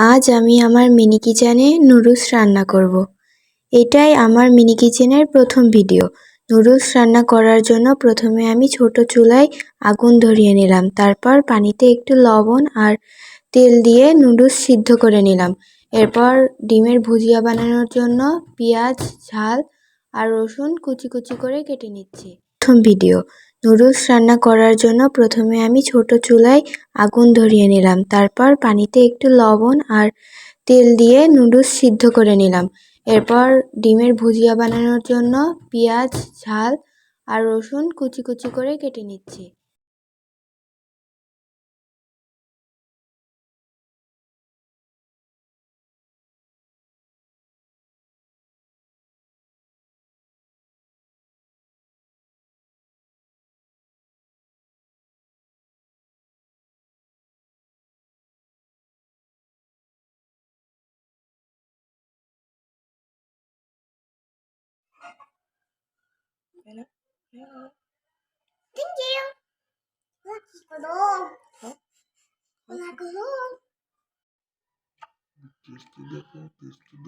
আজ আমি আমার মিনি কিচেনে নুডলস রান্না করব। এটাই আমার মিনি কিচেনের প্রথম ভিডিও। নুডলস রান্না করার জন্য প্রথমে আমি ছোট চুলায় আগুন ধরিয়ে নিলাম। তারপর পানিতে একটু লবণ আর তেল দিয়ে নুডলস সিদ্ধ করে নিলাম। এরপর ডিমের ভুজিয়া বানানোর জন্য পেঁয়াজ, ঝাল আর রসুন কুচি কুচি করে কেটে নিচ্ছি। প্রথম ভিডিও। নুডলস রান্না করার জন্য প্রথমে আমি ছোট চুলায় আগুন ধরিয়ে নিলাম। তারপর পানিতে একটু লবণ আর তেল দিয়ে নুডলস সিদ্ধ করে নিলাম। এরপর ডিমের ভুজিয়া বানানোর জন্য পেঁয়াজ, ঝাল আর রসুন কুচি কুচি করে কেটে নিচ্ছি। টেস্টি দেখো, টেস্টি।